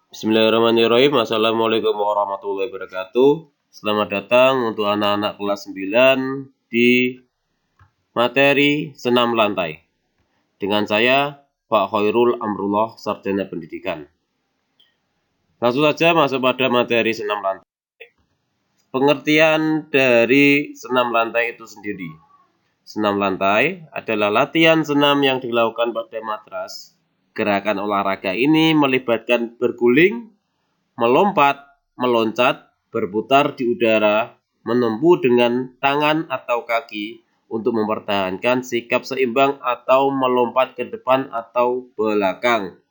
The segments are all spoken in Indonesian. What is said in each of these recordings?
Bismillahirrahmanirrahim. Assalamualaikum warahmatullahi wabarakatuh. Selamat datang untuk anak-anak kelas 9 di materi senam lantai. Dengan saya, Pak Khairul Amrullah, Sarjana Pendidikan. Langsung saja masuk pada materi senam lantai. Pengertian dari senam lantai itu sendiri. Senam lantai adalah latihan senam yang dilakukan pada matras. Gerakan olahraga ini melibatkan berguling, melompat, meloncat, berputar di udara, menempuh dengan tangan atau kaki untuk mempertahankan sikap seimbang atau melompat ke depan atau belakang.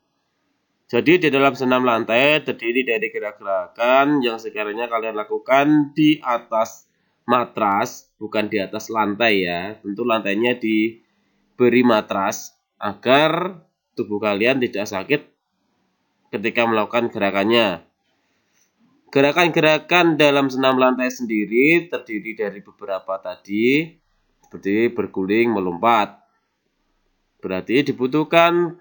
Jadi di dalam senam lantai terdiri dari gerak-gerakan yang sekiranya kalian lakukan di atas matras, bukan di atas lantai ya. Tentu lantainya diberi matras agar tubuh kalian tidak sakit ketika melakukan gerakannya. Gerakan-gerakan dalam senam lantai sendiri terdiri dari beberapa tadi, seperti berguling, melompat. Berarti dibutuhkan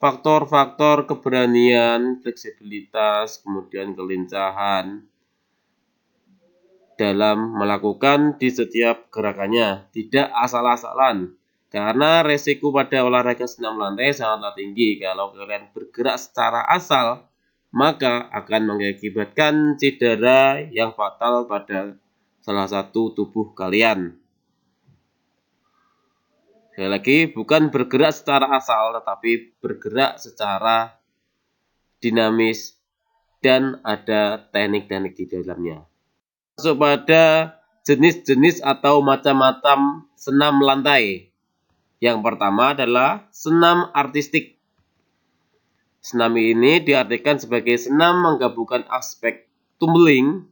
faktor-faktor keberanian, fleksibilitas, kemudian kelincahan dalam melakukan di setiap gerakannya. Tidak asal-asalan, karena resiko pada olahraga senam lantai sangatlah tinggi. Kalau kalian bergerak secara asal, maka akan mengakibatkan cedera yang fatal pada salah satu tubuh kalian. Sekali lagi, bukan bergerak secara asal, tetapi bergerak secara dinamis dan ada teknik-teknik di dalamnya. Masuk pada jenis-jenis atau macam-macam senam lantai. Yang pertama adalah senam artistik. Senam ini diartikan sebagai senam menggabungkan aspek tumbling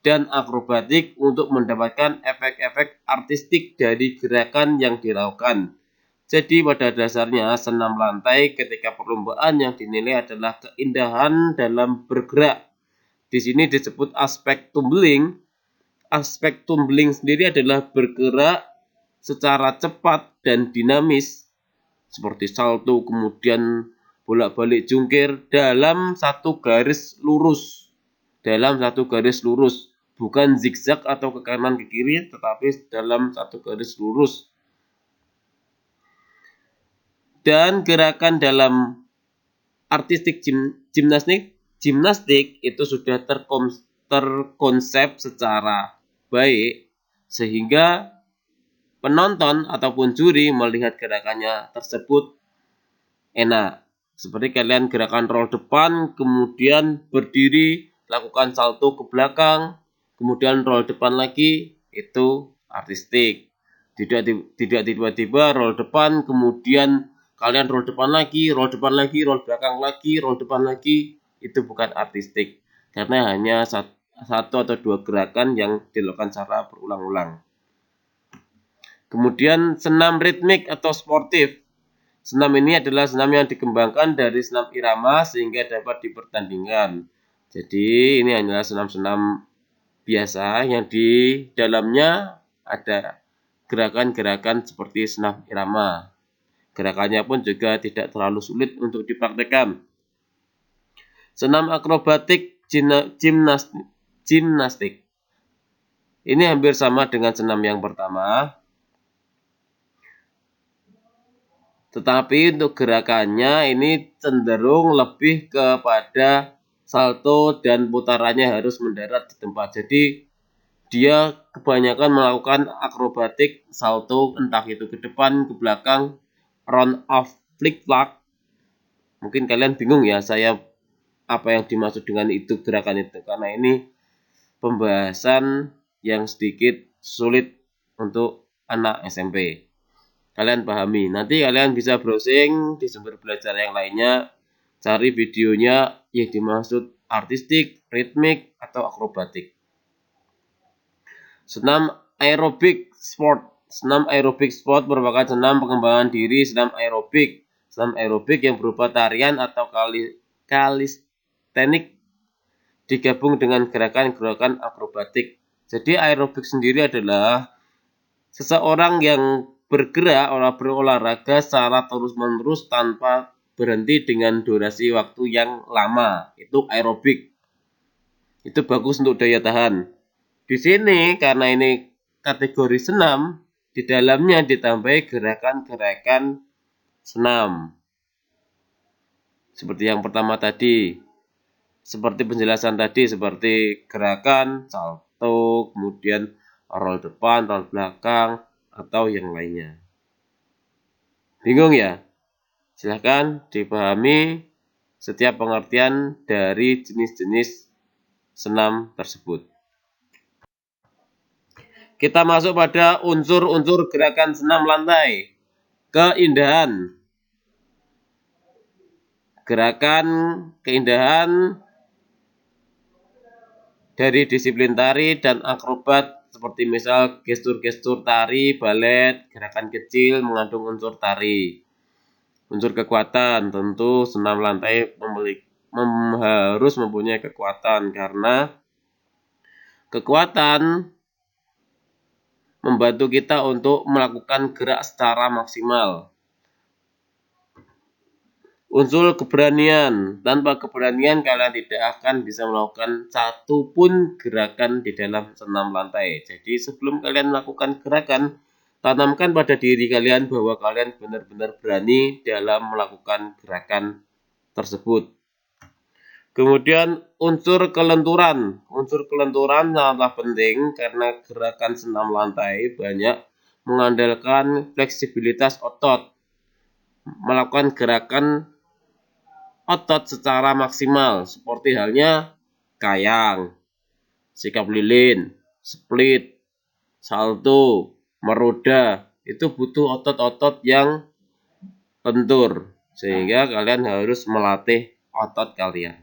dan akrobatik untuk mendapatkan efek-efek artistik dari gerakan yang dilakukan. Jadi pada dasarnya senam lantai ketika perlombaan yang dinilai adalah keindahan dalam bergerak. Di sini disebut aspek tumbling. Aspek tumbling sendiri adalah bergerak secara cepat dan dinamis, seperti salto, kemudian bolak-balik jungkir dalam satu garis lurus. Bukan zigzag atau ke kanan ke kiri, tetapi dalam satu garis lurus. Dan gerakan dalam artistik gimnastik itu sudah terkonsep secara baik sehingga penonton ataupun juri melihat gerakannya tersebut enak. Seperti kalian gerakan roll depan, kemudian berdiri, lakukan salto ke belakang, kemudian roll depan lagi, itu artistik. Tidak tiba-tiba roll depan, kemudian kalian roll depan lagi, roll belakang lagi, roll depan lagi, itu bukan artistik. Karena hanya satu atau dua gerakan yang dilakukan secara berulang-ulang. Kemudian senam ritmik atau sportif. Senam ini adalah senam yang dikembangkan dari senam irama sehingga dapat dipertandingkan. Jadi ini adalah senam-senam biasa yang di dalamnya ada gerakan-gerakan seperti senam irama. Gerakannya pun juga tidak terlalu sulit untuk dipraktekkan. Senam akrobatik gimnastik. Ini hampir sama dengan senam yang pertama. Tetapi untuk gerakannya ini cenderung lebih kepada salto dan putarannya harus mendarat di tempat. Jadi dia kebanyakan melakukan akrobatik salto, entah itu ke depan, ke belakang, round off, flick-flack. Mungkin kalian bingung ya saya apa yang dimaksud dengan itu gerakan itu, karena ini pembahasan yang sedikit sulit untuk anak SMP. Kalian pahami. Nanti kalian bisa browsing di sumber belajar yang lainnya, cari videonya yang dimaksud artistik, ritmik, atau akrobatik. Senam aerobik sport. Senam aerobik sport merupakan senam pengembangan diri senam aerobik. Senam aerobik yang berupa tarian atau kalistenik digabung dengan gerakan-gerakan akrobatik. Jadi aerobik sendiri adalah seseorang yang bergerak berolahraga secara terus-menerus tanpa berhenti dengan durasi waktu yang lama, itu aerobik. Itu bagus untuk daya tahan. Di sini karena ini kategori senam, di dalamnya ditambahi gerakan-gerakan senam. Seperti yang pertama tadi, seperti penjelasan tadi, seperti gerakan salto, kemudian roll depan, roll belakang, atau yang lainnya. Bingung ya? Silahkan dipahami setiap pengertian dari jenis-jenis senam tersebut. Kita masuk pada unsur-unsur gerakan senam lantai. Keindahan. Gerakan keindahan dari disiplin tari dan akrobat seperti misal gestur-gestur tari, balet, gerakan kecil mengandung unsur tari. Unsur kekuatan, tentu senam lantai harus mempunyai kekuatan karena kekuatan membantu kita untuk melakukan gerak secara maksimal. Unsur keberanian, tanpa keberanian kalian tidak akan bisa melakukan satu pun gerakan di dalam senam lantai. Jadi sebelum kalian melakukan gerakan, tanamkan pada diri kalian bahwa kalian benar-benar berani dalam melakukan gerakan tersebut. Kemudian unsur kelenturan. Unsur kelenturan sangatlah penting karena gerakan senam lantai banyak mengandalkan fleksibilitas otot. Melakukan gerakan otot secara maksimal seperti halnya kayang, sikap lilin, split, salto, meroda. Itu butuh otot-otot yang lentur sehingga kalian harus melatih otot kalian.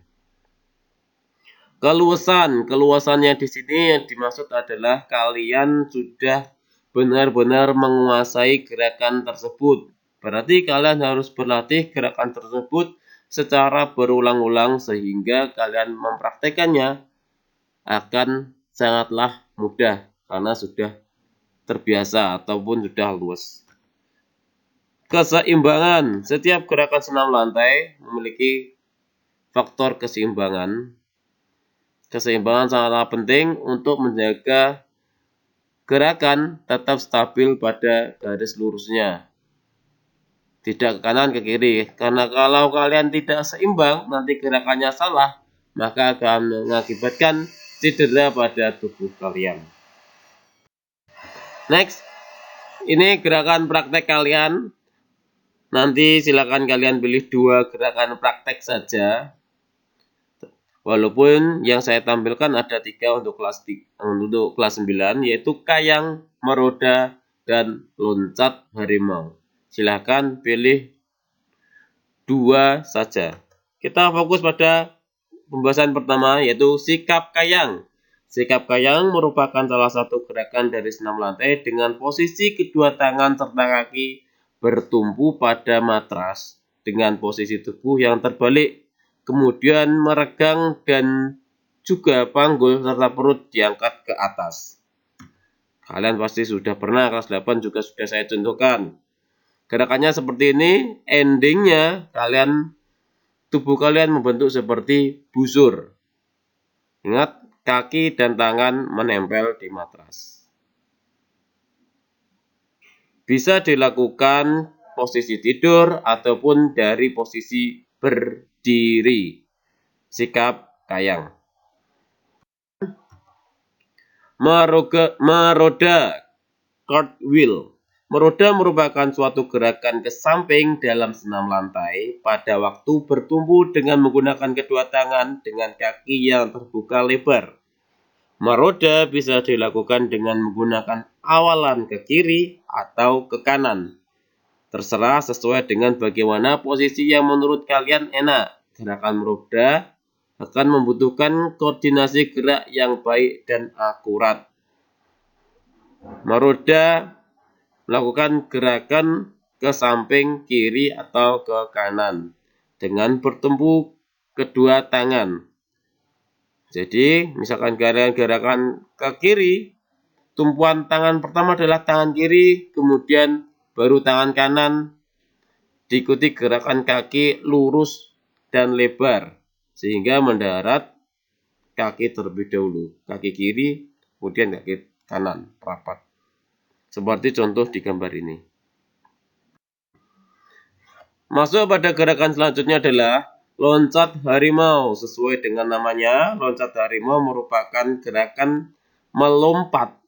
Keluasannya di sini yang dimaksud adalah kalian sudah benar-benar menguasai gerakan tersebut. Berarti kalian harus berlatih gerakan tersebut secara berulang-ulang sehingga kalian mempraktekannya akan sangatlah mudah karena sudah terbiasa ataupun sudah luas. Keseimbangan. Setiap gerakan senam lantai memiliki faktor keseimbangan. Keseimbangan sangatlah penting untuk menjaga gerakan tetap stabil pada garis lurusnya. Tidak ke kanan ke kiri. Karena kalau kalian tidak seimbang, nanti gerakannya salah, maka akan mengakibatkan cedera pada tubuh kalian. Next, ini gerakan praktek kalian. Nanti silakan kalian pilih 2 gerakan praktek saja. Walaupun yang saya tampilkan ada 3 untuk kelas 9, yaitu kayang, meroda, dan loncat harimau. Silahkan pilih 2 saja. Kita fokus pada pembahasan pertama, yaitu sikap kayang. Sikap kayang merupakan salah satu gerakan dari senam lantai dengan posisi kedua tangan serta kaki bertumpu pada matras dengan posisi tubuh yang terbalik, kemudian meregang dan juga panggul serta perut diangkat ke atas. Kalian pasti sudah pernah, kelas 8 juga sudah saya contohkan. Gerakannya seperti ini, endingnya tubuh kalian membentuk seperti busur. Ingat, kaki dan tangan menempel di matras. Bisa dilakukan posisi tidur ataupun dari posisi berdiri. Sikap kayang. Meroda, cartwheel. Meroda merupakan suatu gerakan ke samping dalam senam lantai pada waktu bertumpu dengan menggunakan kedua tangan dengan kaki yang terbuka lebar. Meroda bisa dilakukan dengan menggunakan awalan ke kiri atau ke kanan. Terserah sesuai dengan bagaimana posisi yang menurut kalian enak. Gerakan meroda akan membutuhkan koordinasi gerak yang baik dan akurat. Meroda melakukan gerakan ke samping, kiri, atau ke kanan dengan bertumpu kedua tangan. Jadi, misalkan kalian gerakan ke kiri, tumpuan tangan pertama adalah tangan kiri, kemudian baru tangan kanan, diikuti gerakan kaki lurus dan lebar, sehingga mendarat kaki terlebih dahulu, kaki kiri, kemudian kaki kanan, rapat. Seperti contoh di gambar ini. Masuk pada gerakan selanjutnya adalah loncat harimau. Sesuai dengan namanya, loncat harimau merupakan gerakan melompat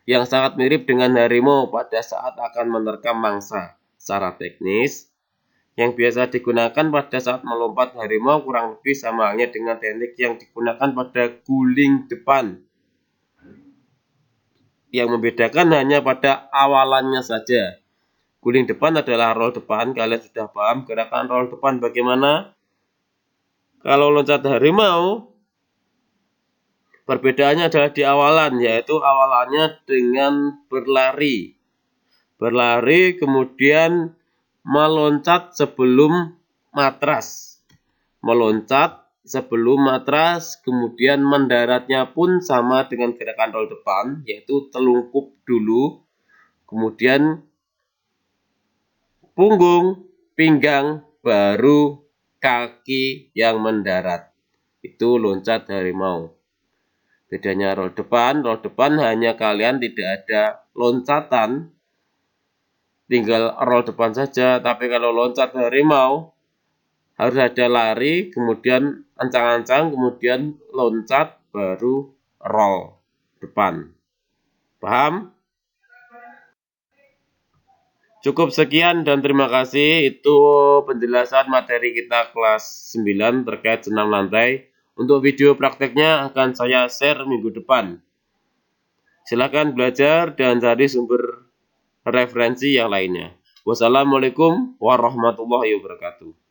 yang sangat mirip dengan harimau pada saat akan menerkam mangsa. Secara teknis, yang biasa digunakan pada saat melompat harimau kurang lebih sama halnya dengan teknik yang digunakan pada guling depan. Yang membedakan hanya pada awalannya saja. Guling depan adalah roll depan, kalian sudah paham gerakan roll depan bagaimana? Kalau loncat harimau, perbedaannya adalah di awalan, yaitu awalannya dengan berlari. Berlari kemudian meloncat sebelum matras. Meloncat sebelum matras, kemudian mendaratnya pun sama dengan gerakan roll depan, yaitu telungkup dulu, kemudian punggung, pinggang, baru kaki yang mendarat. Itu loncat harimau. Bedanya roll depan hanya kalian tidak ada loncatan, tinggal roll depan saja. Tapi kalau loncat harimau, harus ada lari, kemudian ancang-ancang, kemudian loncat, baru roll depan. Paham? Cukup sekian dan terima kasih. Itu penjelasan materi kita kelas 9 terkait senam lantai. Untuk video prakteknya akan saya share minggu depan. Silakan belajar dan cari sumber referensi yang lainnya. Wassalamualaikum warahmatullahi wabarakatuh.